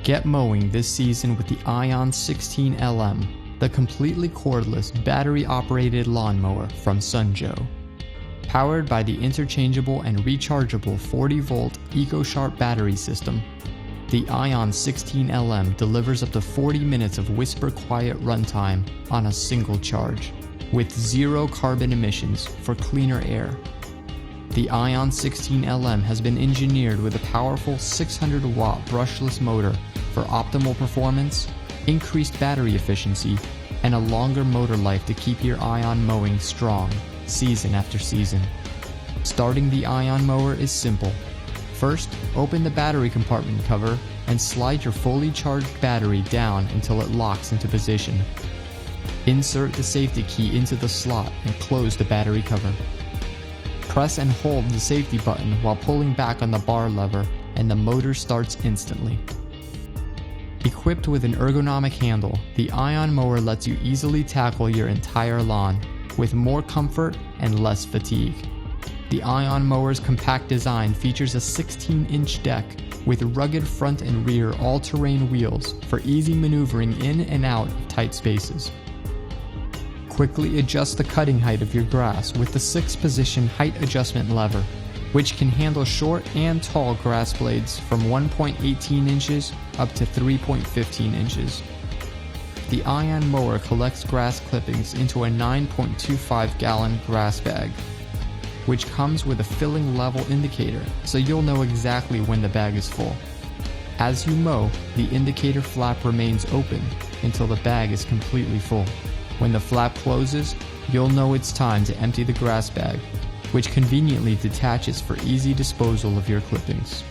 Get mowing this season with the Ion 16 LM, the completely cordless, battery-operated lawnmower from Sunjoe. Powered by the interchangeable and rechargeable 40-volt EcoSharp battery system, the Ion 16 LM delivers up to 40 minutes of whisper-quiet runtime on a single charge, with zero carbon emissions for cleaner air. The Ion 16 LM has been engineered with a powerful 600-watt brushless motor for optimal performance, increased battery efficiency, and a longer motor life to keep your Ion mowing strong, season after season. Starting the Ion mower is simple. First, open the battery compartment cover and slide your fully charged battery down until it locks into position. Insert the safety key into the slot and close the battery cover. Press and hold the safety button while pulling back on the bar lever, and the motor starts instantly. Equipped with an ergonomic handle, the Ion mower lets you easily tackle your entire lawn, with more comfort and less fatigue. The Ion mower's compact design features a 16-inch deck with rugged front and rear all-terrain wheels for easy maneuvering in and out of tight spaces. Quickly adjust the cutting height of your grass with the 6-position height adjustment lever, which can handle short and tall grass blades from 1.18 inches up to 3.15 inches. The Ion mower collects grass clippings into a 9.25-gallon grass bag, which comes with a filling level indicator, so you'll know exactly when the bag is full. As you mow, the indicator flap remains open until the bag is completely full. When the flap closes, you'll know it's time to empty the grass bag, which conveniently detaches for easy disposal of your clippings.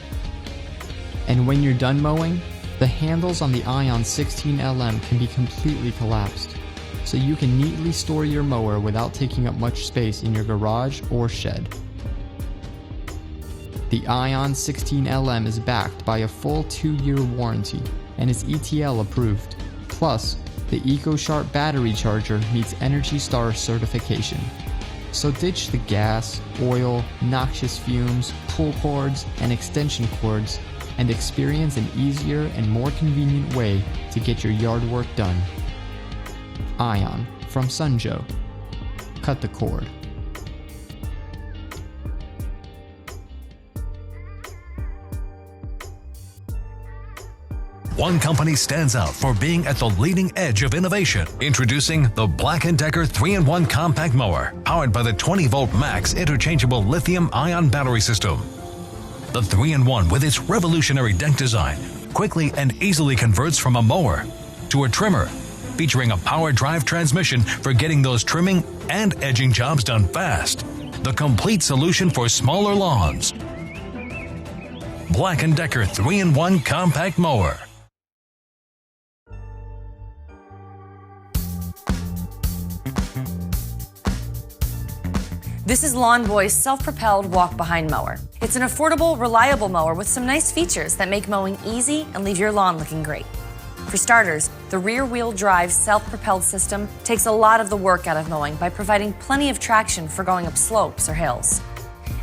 And when you're done mowing, the handles on the Ion 16 LM can be completely collapsed, so you can neatly store your mower without taking up much space in your garage or shed. The Ion 16 LM is backed by a full 2-year warranty and is ETL approved. Plus, the EcoSharp battery charger meets Energy Star certification. So ditch the gas, oil, noxious fumes, pull cords, and extension cords, and experience an easier and more convenient way to get your yard work done. Ion from Sunjoe. Cut the cord. One company stands out for being at the leading edge of innovation. Introducing the Black & Decker 3-in-1 compact mower, powered by the 20-volt max interchangeable lithium-ion battery system. The 3-in-1, with its revolutionary deck design, quickly and easily converts from a mower to a trimmer, featuring a power drive transmission for getting those trimming and edging jobs done fast. The complete solution for smaller lawns. Black & Decker 3-in-1 compact mower. This is Lawn Boy's self-propelled walk-behind mower. It's an affordable, reliable mower with some nice features that make mowing easy and leave your lawn looking great. For starters, the rear-wheel drive self-propelled system takes a lot of the work out of mowing by providing plenty of traction for going up slopes or hills.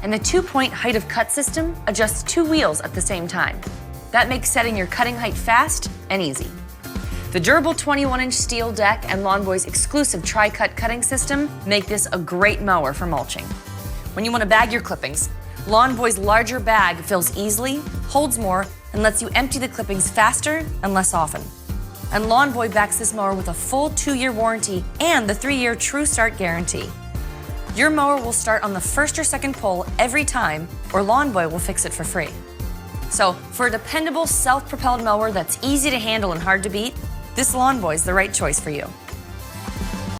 And the 2-point height of cut system adjusts 2 wheels at the same time. That makes setting your cutting height fast and easy. The durable 21-inch steel deck and Lawn Boy's exclusive tri-cut cutting system make this a great mower for mulching. When you want to bag your clippings, Lawn Boy's larger bag fills easily, holds more, and lets you empty the clippings faster and less often. And Lawn Boy backs this mower with a full 2-year warranty and the 3-year True Start guarantee. Your mower will start on the first or second pull every time, or Lawn Boy will fix it for free. So, for a dependable self-propelled mower that's easy to handle and hard to beat, this Lawn Boy is the right choice for you.